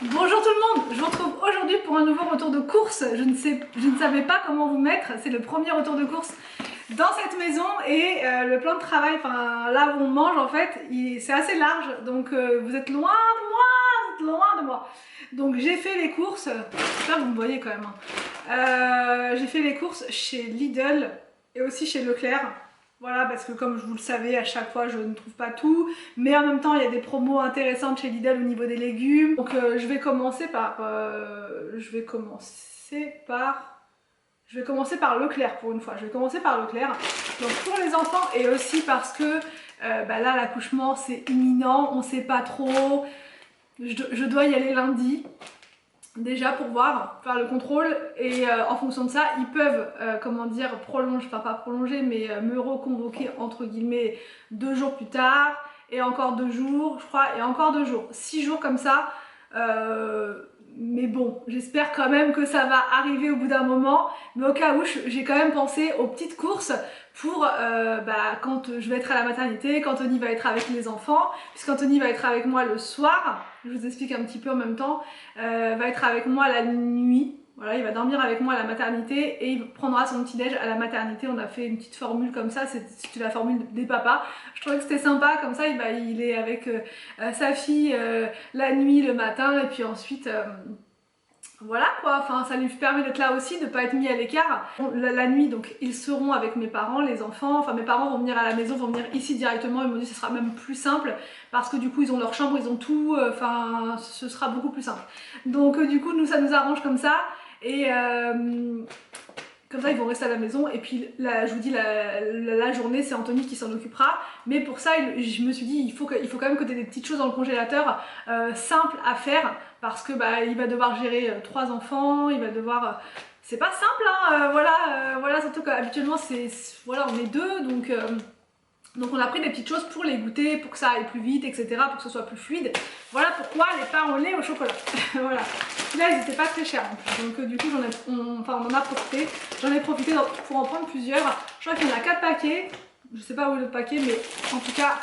Bonjour tout le monde, je vous retrouve aujourd'hui pour un nouveau retour de course. Je ne savais pas comment vous mettre, c'est le premier retour de course dans cette maison et le plan de travail, enfin là où on mange en fait, c'est assez large, donc vous êtes loin de moi, vous êtes loin de moi. Donc j'ai fait les courses, j'espère que vous me voyez quand même, hein. J'ai fait les courses chez Lidl et aussi chez Leclerc. Voilà, parce que comme vous le savez, à chaque fois je ne trouve pas tout, mais en même temps il y a des promos intéressantes chez Lidl au niveau des légumes. Donc je vais commencer par Leclerc pour une fois. Je vais commencer par Leclerc. Donc pour les enfants et aussi parce que là l'accouchement c'est imminent, on sait pas trop. Je dois y aller lundi. Déjà pour voir, faire le contrôle et en fonction de ça ils peuvent prolonger, enfin pas prolonger mais me reconvoquer entre guillemets 2 jours plus tard et encore 2 jours je crois et encore 2 jours, 6 jours comme ça. Mais bon, j'espère quand même que ça va arriver au bout d'un moment, mais au cas où j'ai quand même pensé aux petites courses pour quand je vais être à la maternité, quand Anthony va être avec les enfants, puisqu'Anthony va être avec moi le soir, je vous explique un petit peu en même temps, va être avec moi la nuit. Voilà, il va dormir avec moi à la maternité et il prendra son petit déj à la maternité. On a fait une petite formule comme ça, c'était la formule des papas. Je trouvais que c'était sympa, comme ça il est avec sa fille la nuit, le matin et puis ensuite voilà quoi, enfin ça lui permet d'être là aussi, de pas être mis à l'écart. La nuit donc ils seront avec mes parents, les enfants, enfin mes parents vont venir à la maison, vont venir ici directement, ils m'ont dit que ce sera même plus simple parce que du coup ils ont leur chambre, ils ont tout, enfin ce sera beaucoup plus simple. Donc du coup nous ça nous arrange comme ça et comme ça ils vont rester à la maison et puis là, je vous dis la journée c'est Anthony qui s'en occupera, mais pour ça je me suis dit il faut quand même que tu aies des petites choses dans le congélateur simples à faire parce que il va devoir gérer 3 enfants, il va devoir... c'est pas simple hein, voilà, surtout qu'habituellement voilà, on est 2 donc on a pris des petites choses pour les goûter, pour que ça aille plus vite, etc., pour que ce soit plus fluide. Voilà pourquoi les pains au lait au chocolat. Voilà. Là, ils n'étaient pas très chers en plus. Donc du coup, on en a profité. J'en ai profité pour en prendre plusieurs. Je crois qu'il y en a 4 paquets. Je sais pas où est l'autre paquet, mais en tout cas,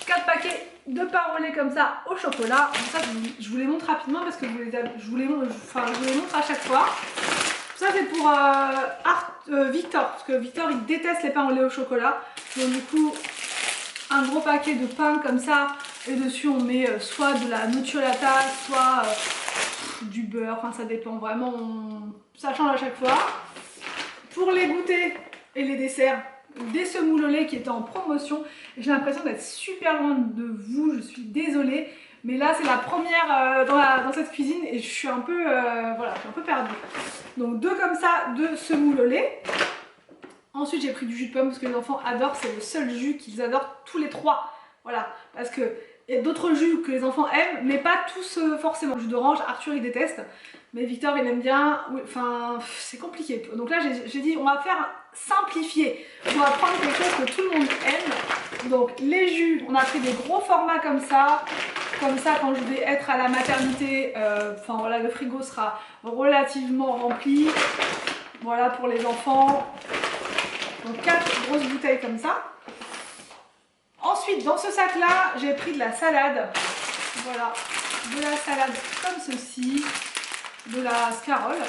4 paquets de pain au lait comme ça au chocolat. Donc ça, je vous les montre rapidement parce que je vous les montre à chaque fois. Ça c'est pour Victor, parce que Victor il déteste les pains au lait au chocolat. Donc du coup, un gros paquet de pain comme ça, et dessus on met soit de la nocciolata, soit du beurre, enfin ça dépend vraiment, ça change à chaque fois. Pour les goûters et les desserts, des semoules au lait qui étaient en promotion. J'ai l'impression d'être super loin de vous, je suis désolée. Mais là c'est la première dans cette cuisine et je suis un peu, voilà, je suis un peu perdue. Donc 2 comme ça, 2 semoules au lait. Ensuite j'ai pris du jus de pomme parce que les enfants adorent, c'est le seul jus qu'ils adorent tous les 3. Voilà, parce que il y a d'autres jus que les enfants aiment, mais pas tous forcément. Le jus d'orange, Arthur il déteste, mais Victor il aime bien, oui, enfin c'est compliqué. Donc là j'ai dit on va faire simplifier, on va prendre quelque chose que tout le monde aime. Donc les jus, on a pris des gros formats comme ça quand je vais être à la maternité, enfin voilà, le frigo sera relativement rempli. Voilà pour les enfants. Donc 4 grosses bouteilles comme ça. Ensuite dans ce sac là j'ai pris de la salade. Voilà, de la salade comme ceci, de la scarole.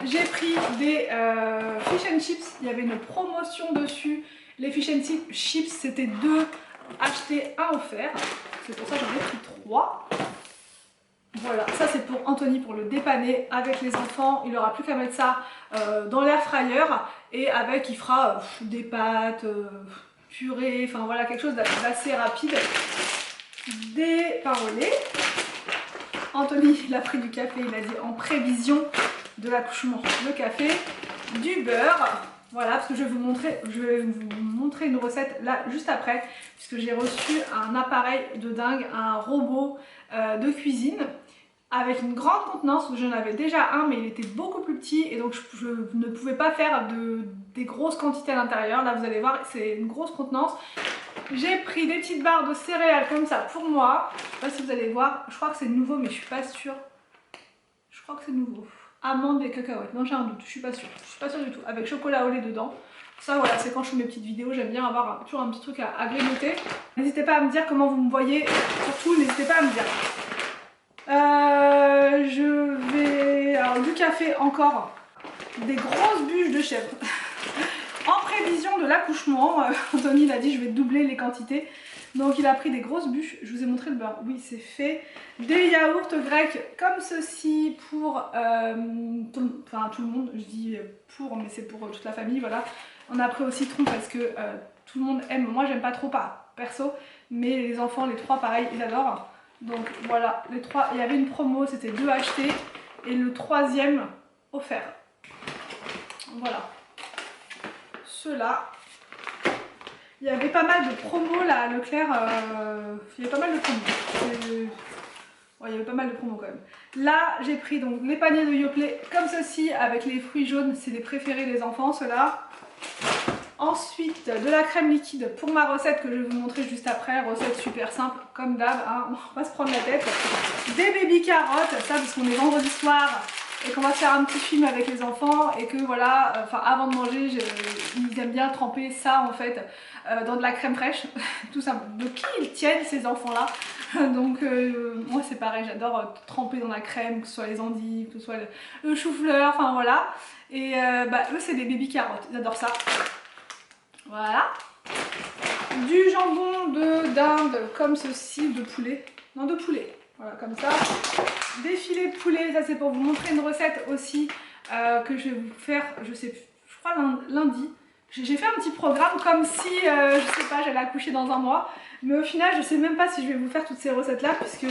J'ai pris des fish and chips, il y avait une promotion dessus. Les fish and chips c'était 2 achetés 1 offert. C'est pour ça que j'en ai pris 3. Voilà, ça c'est pour Anthony pour le dépanner avec les enfants. Il n'aura plus qu'à mettre ça dans l'air fryer et avec il fera des pâtes, purée, enfin voilà quelque chose d'assez rapide. Des pains au lait. Anthony il a pris du café, il a dit en prévision de l'accouchement le café, du beurre. Voilà, parce que je vais vous montrer une recette là juste après, puisque j'ai reçu un appareil de dingue, un robot de cuisine avec une grande contenance. J'en avais déjà un mais il était beaucoup plus petit et donc je ne pouvais pas faire des grosses quantités à l'intérieur. Là vous allez voir c'est une grosse contenance. J'ai pris des petites barres de céréales comme ça pour moi. Je sais pas si vous allez voir, je crois que c'est nouveau mais je suis pas sûre. Je crois que c'est nouveau. Amandes et cacahuètes, non j'ai un doute, je suis pas sûre du tout, avec chocolat au lait dedans. Ça voilà, c'est quand je fais mes petites vidéos, j'aime bien avoir toujours un petit truc à grignoter. N'hésitez pas à me dire comment vous me voyez, surtout n'hésitez pas à me dire. fait encore des grosses bûches de chèvre. En prévision de l'accouchement, Anthony il a dit je vais doubler les quantités. Donc il a pris des grosses bûches, je vous ai montré le beurre, oui c'est fait. Des yaourts grecs comme ceci pour tout le monde, je dis pour mais c'est pour toute la famille, voilà. On a pris au citron parce que tout le monde aime, moi j'aime pas trop pas, perso, mais les enfants, les trois pareil, ils adorent. Donc voilà, les trois, il y avait une promo, c'était 2 achetés et le 3e offert. Voilà, ceux-là. Il y avait pas mal de promos là à Leclerc, il y avait pas mal de promos. Ouais, il y avait pas mal de promos quand même. Là j'ai pris donc les paniers de Yoplait comme ceci avec les fruits jaunes, c'est les préférés des enfants ceux-là. Ensuite de la crème liquide pour ma recette que je vais vous montrer juste après, recette super simple comme d'hab, hein, on va pas se prendre la tête. Des baby carottes, ça parce qu'on est vendredi soir et qu'on va faire un petit film avec les enfants et que voilà, avant de manger, ils aiment bien tremper ça en fait dans de la crème fraîche, tout simple. De qui ils tiennent ces enfants là? Donc moi c'est pareil, j'adore tremper dans la crème, que ce soit les endives, que ce soit le chou-fleur, enfin voilà. Et eux c'est des baby carottes, ils adorent ça. Voilà. Du jambon de dinde comme ceci, de poulet, non de poulet. Voilà, comme ça. Des filets de poulet, ça c'est pour vous montrer une recette aussi que je vais vous faire, je crois lundi. J'ai fait un petit programme comme si, je sais pas, j'allais accoucher dans un mois. Mais au final, je sais même pas si je vais vous faire toutes ces recettes là puisque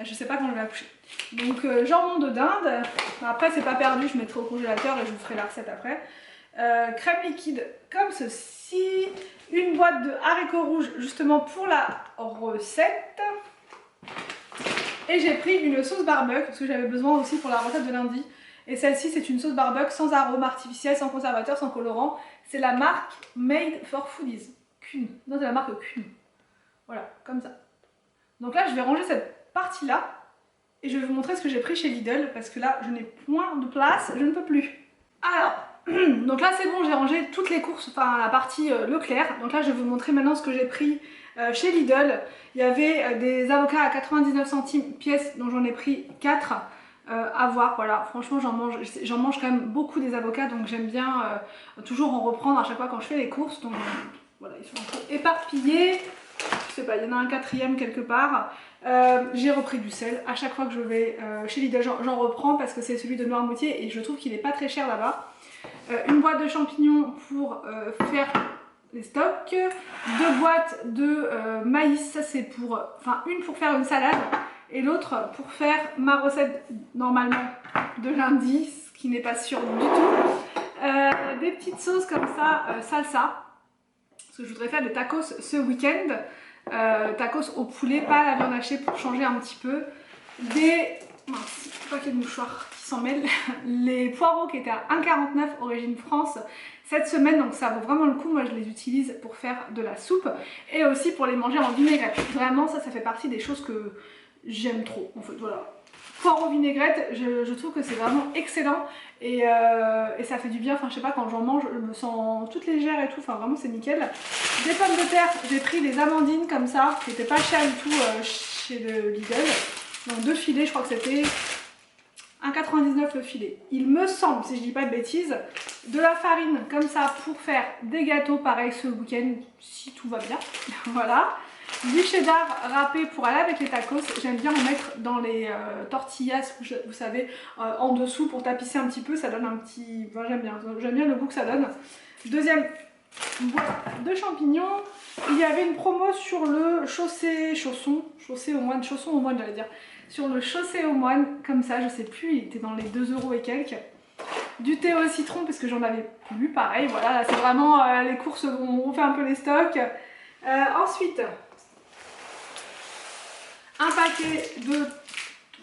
je sais pas quand je vais accoucher. Donc jambon de dinde, après c'est pas perdu, je mettrai au congélateur et je vous ferai la recette après. Crème liquide comme ceci. Une boîte de haricots rouges justement pour la recette. Et j'ai pris une sauce barbecue parce que j'avais besoin aussi pour la recette de lundi. Et celle-ci c'est une sauce barbecue sans arôme artificiel, sans conservateur, sans colorant. C'est la marque Made for Foodies. Kuhn. Non, c'est la marque Kuhn. Voilà, comme ça. Donc là je vais ranger cette partie là. Et je vais vous montrer ce que j'ai pris chez Lidl. Parce que là je n'ai point de place, je ne peux plus. Alors, donc là c'est bon, j'ai rangé toutes les courses, enfin la partie Leclerc. Donc là je vais vous montrer maintenant ce que j'ai pris chez Lidl. Il y avait des avocats à 99 centimes pièce, donc j'en ai pris 4 à voir. Voilà, franchement j'en mange quand même beaucoup des avocats, donc j'aime bien toujours en reprendre à chaque fois quand je fais les courses. Donc voilà, ils sont un peu éparpillés. Je sais pas, il y en a un 4e quelque part. J'ai repris du sel. À chaque fois que je vais chez Lidl, j'en reprends parce que c'est celui de Noirmoutier et je trouve qu'il est pas très cher là-bas. Une boîte de champignons pour faire les stocks. 2 boîtes de maïs, ça c'est pour, une pour faire une salade et l'autre pour faire ma recette normalement de lundi, ce qui n'est pas sûr du tout. Des petites sauces comme ça, salsa, parce que je voudrais faire des tacos ce week-end. Tacos au poulet, pas à la viande hachée pour changer un petit peu. Des paquets de mouchoirs qui s'en mêlent. Les poireaux qui étaient à 1,49 origine France cette semaine, donc ça vaut vraiment le coup. Moi je les utilise pour faire de la soupe et aussi pour les manger en vinaigrette. Vraiment ça fait partie des choses que j'aime trop en fait, voilà. Poireaux vinaigrette, je trouve que c'est vraiment excellent et ça fait du bien, je sais pas, quand j'en mange je me sens toute légère et tout, vraiment c'est nickel. Des pommes de terre, j'ai pris des amandines comme ça, qui n'étaient pas chères du tout chez le Lidl. Donc 2 filets, je crois que c'était 1,99 le filet. Il me semble, si je dis pas de bêtises, de la farine comme ça pour faire des gâteaux pareil ce week-end, si tout va bien. Voilà. Du cheddar râpé pour aller avec les tacos. J'aime bien en mettre dans les tortillas, vous savez, en dessous pour tapisser un petit peu. Ça donne un petit... j'aime bien le goût que ça donne. Deuxième boîte de champignons. Il y avait une promo sur le chausson au moine j'allais dire. Sur le chaussé au moine, comme ça, je sais plus, il était dans les 2 € et quelques. Du thé au citron parce que j'en avais plus, pareil, voilà, là c'est vraiment les courses où on fait un peu les stocks. Ensuite, un paquet de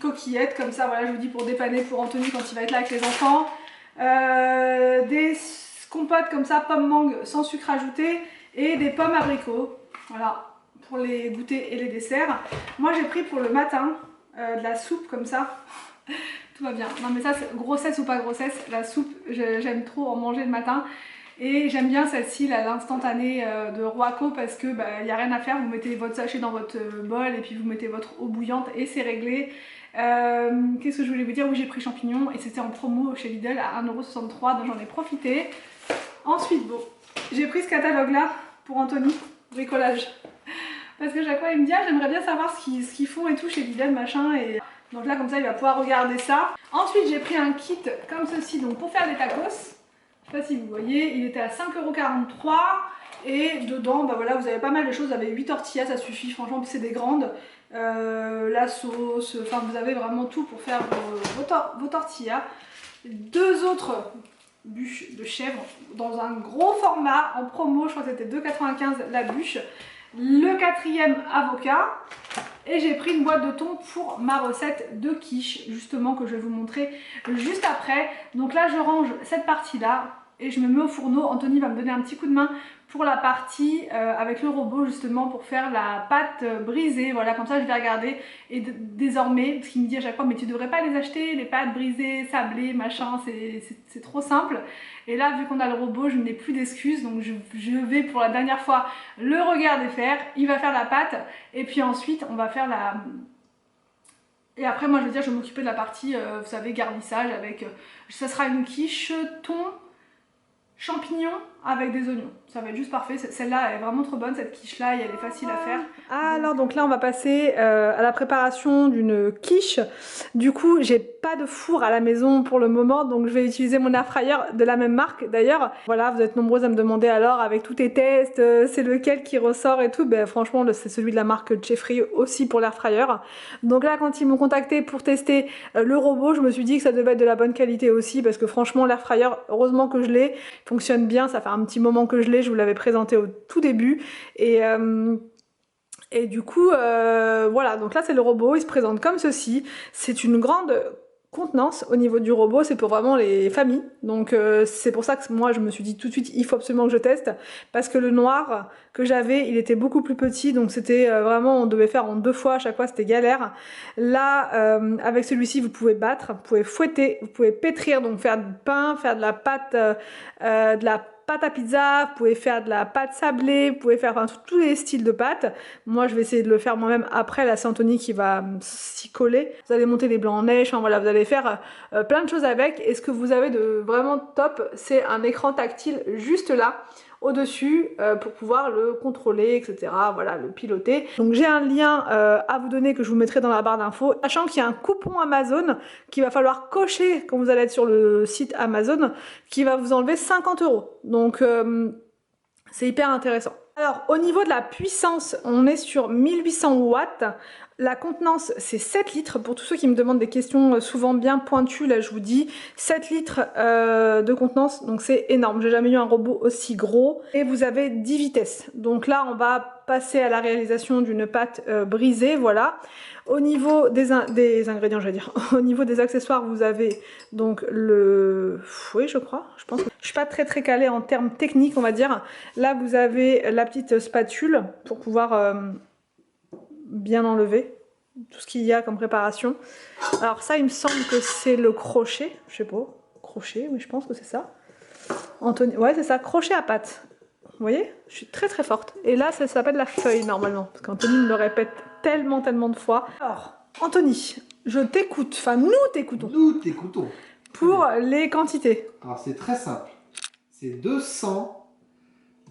coquillettes, comme ça, voilà, je vous dis pour dépanner pour Anthony quand il va être là avec les enfants. Des compotes comme ça, pommes mangue sans sucre ajouté et des pommes abricots, voilà, pour les goûters et les desserts. Moi j'ai pris pour le matin de la soupe comme ça. Tout va bien. Non mais ça, grossesse ou pas grossesse, la soupe, j'aime trop en manger le matin. Et j'aime bien celle-ci, l'instantanée de Roaco, parce que il n'y a rien à faire, vous mettez votre sachet dans votre bol et puis vous mettez votre eau bouillante et c'est réglé. Qu'est-ce que je voulais vous dire? Oui, j'ai pris champignons et c'était en promo chez Lidl à 1,63 €, donc j'en ai profité. Ensuite, bon, j'ai pris ce catalogue là pour Anthony, bricolage. Parce que chaque fois il me dit ah, j'aimerais bien savoir ce qu'ils font et tout chez Lidl machin, et donc là comme ça il va pouvoir regarder ça. Ensuite j'ai pris un kit comme ceci, donc pour faire des tacos. Je sais pas si vous voyez, il était à 5,43 € et dedans voilà, vous avez pas mal de choses, vous avez 8 tortillas, ça suffit franchement, c'est des grandes. La sauce, enfin vous avez vraiment tout pour faire vos tortillas. 2 autres bûches de chèvre dans un gros format en promo, je crois que c'était 2,95 € la bûche. Le 4e avocat, et j'ai pris une boîte de thon pour ma recette de quiche justement que je vais vous montrer juste après. Donc là je range cette partie là et je me mets au fourneau. Anthony va me donner un petit coup de main pour la partie avec le robot justement pour faire la pâte brisée. Voilà, comme ça je vais regarder et désormais, parce qu'il me dit à chaque fois mais tu devrais pas les acheter les pâtes brisées, sablées, machin, c'est trop simple. Et là vu qu'on a le robot je n'ai plus d'excuses, donc je vais pour la dernière fois le regarder faire. Il va faire la pâte et puis ensuite on va faire la... Et après moi je veux dire je vais m'occuper de la partie vous savez garnissage avec... ça sera une quiche thon champignons avec des oignons, ça va être juste parfait. Celle-là elle est vraiment trop bonne, cette quiche là, et elle est facile à faire. Alors donc là on va passer à la préparation d'une quiche. Du coup j'ai pas de four à la maison pour le moment, donc je vais utiliser mon air fryer de la même marque d'ailleurs. Voilà, vous êtes nombreuses à me demander alors avec tous tes tests c'est lequel qui ressort et tout. Ben franchement c'est celui de la marque Jeffrey aussi pour l'air fryer. Donc là quand ils m'ont contacté pour tester le robot, je me suis dit que ça devait être de la bonne qualité aussi, parce que franchement l'air fryer, heureusement que je l'ai, fonctionne bien, ça fait un petit moment que je l'ai, je vous l'avais présenté au tout début. Et du coup, voilà, donc là c'est le robot, il se présente comme ceci. C'est une grande contenance au niveau du robot, c'est pour vraiment les familles. Donc c'est pour ça que moi je me suis dit tout de suite, il faut absolument que je teste. Parce que le noir que j'avais, il était beaucoup plus petit, donc c'était vraiment, on devait faire en 2 fois, à chaque fois c'était galère. Là, avec celui-ci, vous pouvez battre, vous pouvez fouetter, vous pouvez pétrir, donc faire du pain, faire de la pâte à pizza, vous pouvez faire de la pâte sablée, vous pouvez faire tous les styles de pâte. Moi je vais essayer de le faire moi-même après, là c'est Anthony qui va s'y coller. Vous allez monter les blancs en neige, enfin voilà, vous allez faire plein de choses avec. Et ce que vous avez de vraiment top, c'est un écran tactile juste là au-dessus pour pouvoir le contrôler, etc. Voilà, le piloter. Donc j'ai un lien à vous donner que je vous mettrai dans la barre d'infos, sachant qu'il y a un coupon Amazon qu'il va falloir cocher quand vous allez être sur le site Amazon, qui va vous enlever 50 €. Donc c'est hyper intéressant. Alors au niveau de la puissance, on est sur 1800 watts. La contenance c'est 7 litres, pour tous ceux qui me demandent des questions souvent bien pointues, là je vous dis 7 litres de contenance, donc c'est énorme, j'ai jamais eu un robot aussi gros. Et vous avez 10 vitesses, donc là on va passer à la réalisation d'une pâte brisée, voilà. Au niveau des ingrédients, j'allais dire, au niveau des accessoires, vous avez donc le fouet, je crois. Je pense que je suis pas très calée en termes techniques, on va dire. Là, vous avez la petite spatule pour pouvoir bien enlever tout ce qu'il y a comme préparation. Alors ça, il me semble que c'est le crochet. Je sais pas, crochet, oui, je pense que c'est ça. Anthony, ouais, c'est ça, crochet à pâte. Vous voyez, je suis très forte. Et là, ça s'appelle la feuille normalement, parce qu'Anthony me le répète tellement de fois. Alors, Anthony, je t'écoute, enfin nous t'écoutons. Nous t'écoutons. Pour les quantités. Alors c'est très simple. C'est 200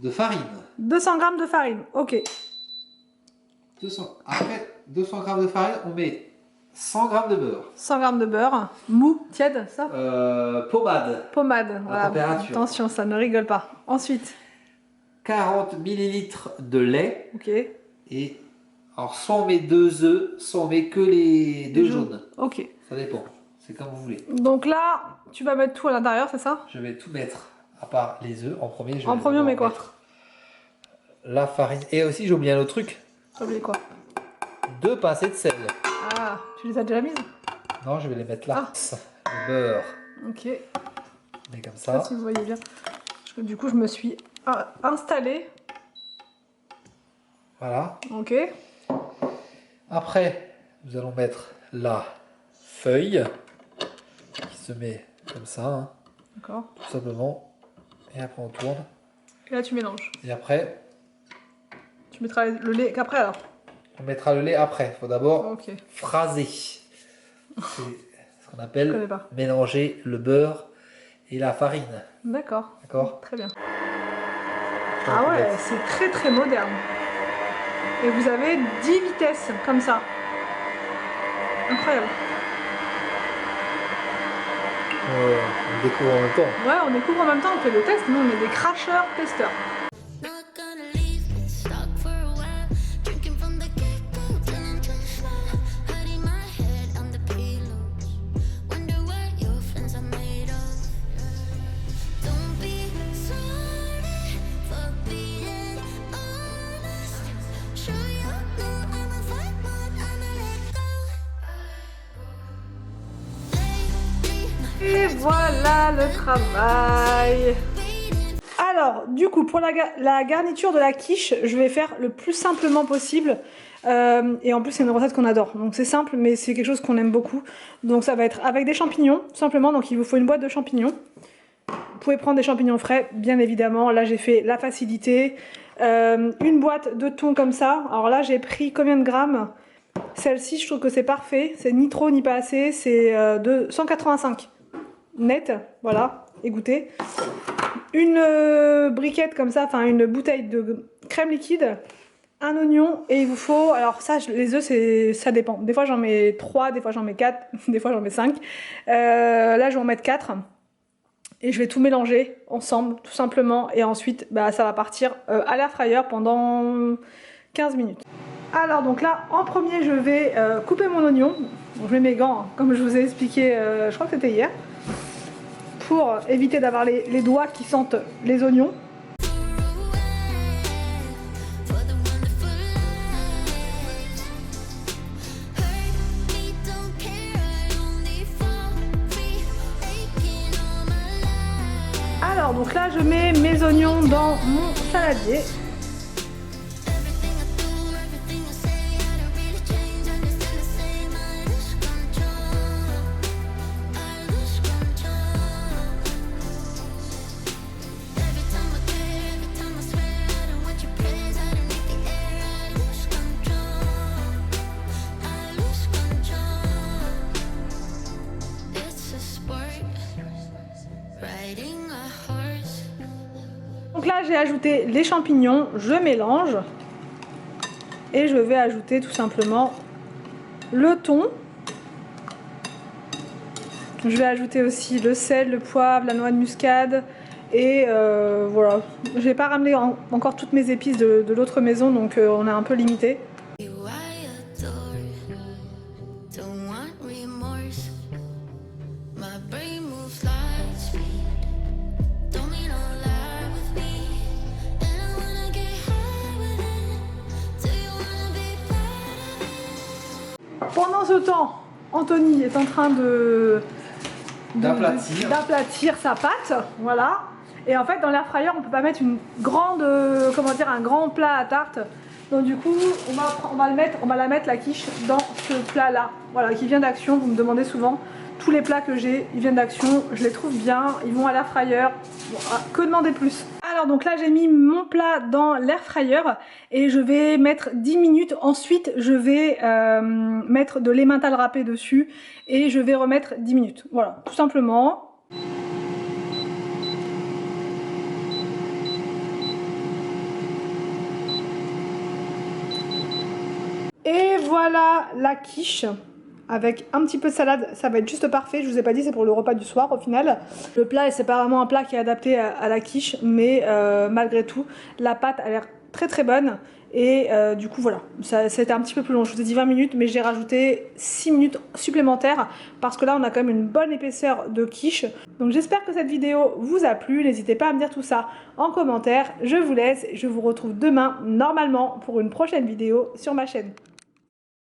de farine. 200 g de farine, ok. 200. Après 200 g de farine, on met 100 g de beurre. 100 g de beurre, mou, tiède, ça Pommade. Pommade, voilà. Température. Attention, ça ne rigole pas. Ensuite 40 ml de lait. ok. Et alors soit on met 2 œufs, soit on met que les 2 jaunes. Ok. Ça dépend, c'est comme vous voulez. Donc là, tu vas mettre tout à l'intérieur, c'est ça? Je vais tout mettre, à part les œufs. En premier, je vais En premier, on met quoi? mettre la farine. Et aussi, j'ai oublié un autre truc. T'as oublié quoi? 2 pincées de sel. Ah, tu les as déjà mises? Non, je vais les mettre là. Le beurre. Ok. Mais comme Je sais ça. pas si vous voyez bien. Du coup, je me suis installée. Voilà. Ok. Après, nous allons mettre la feuille qui se met comme ça. Hein. D'accord. Tout simplement. Et après on tourne. Et là tu mélanges. Et après, Tu mettras le lait qu'après alors. on mettra le lait après. Il faut d'abord Ok. phraser. C'est ce qu'on Je appelle connais pas. mélanger le beurre et la farine. D'accord. D'accord? Très bien. Ah ouais, c'est très très moderne. Et vous avez 10 vitesses comme ça. Incroyable. On découvre en même temps. Ouais, on découvre en même temps, on fait le test. Nous, on est des cracheurs testeurs. Et voilà le travail. Alors, du coup, pour la garniture de la quiche, je vais faire le plus simplement possible. Et en plus, c'est une recette qu'on adore. Donc c'est simple, mais c'est quelque chose qu'on aime beaucoup. Donc ça va être avec des champignons, tout simplement. Donc il vous faut une boîte de champignons. Vous pouvez prendre des champignons frais, bien évidemment. Là, j'ai fait la facilité. Une boîte de thon comme ça. Alors là, j'ai pris combien de grammes? Celle-ci, je trouve que c'est parfait. C'est ni trop ni pas assez. C'est de 185 net. Voilà, égouttez. Une briquette comme ça, enfin une bouteille de crème liquide. Un oignon et il vous faut, alors ça les œufs ça dépend, des fois j'en mets 3, des fois j'en mets 4, des fois j'en mets 5, là je vais en mettre 4 et je vais tout mélanger ensemble tout simplement et ensuite bah, ça va partir à l'air fryer pendant 15 minutes. Alors donc là en premier je vais couper mon oignon, bon, je mets mes gants hein, comme je vous ai expliqué, je crois que c'était hier, pour éviter d'avoir les doigts qui sentent les oignons. Alors donc là je mets mes oignons dans mon saladier. Donc là j'ai ajouté les champignons, je mélange et je vais ajouter tout simplement le thon. Je vais ajouter aussi le sel, le poivre, la noix de muscade et voilà. J'ai pas ramené encore toutes mes épices de l'autre maison donc on est un peu limité. Pendant ce temps, Anthony est en train d'aplatir sa pâte, voilà. Et en fait, dans l'air fryer, on peut pas mettre une grande, comment dire, un grand plat à tarte. Donc du coup, on va la mettre la quiche dans ce plat-là, voilà, qui vient d'Action. Vous me demandez souvent. Tous les plats que j'ai, ils viennent d'Action. Je les trouve bien. Ils vont à l'air fryer. Bon, que demander plus? Alors donc là, j'ai mis mon plat dans l'air fryer et je vais mettre 10 minutes. Ensuite, je vais mettre de l'emmental râpé dessus et je vais remettre 10 minutes. Voilà, tout simplement. Et voilà la quiche. Avec un petit peu de salade, ça va être juste parfait. Je vous ai pas dit, c'est pour le repas du soir au final. Le plat, c'est pas vraiment un plat qui est adapté à la quiche, mais malgré tout, la pâte a l'air très très bonne. Et du coup, voilà, c'était un petit peu plus long. Je vous ai dit 20 minutes, mais j'ai rajouté 6 minutes supplémentaires parce que là, on a quand même une bonne épaisseur de quiche. Donc j'espère que cette vidéo vous a plu. N'hésitez pas à me dire tout ça en commentaire. Je vous laisse. Je vous retrouve demain, normalement, pour une prochaine vidéo sur ma chaîne.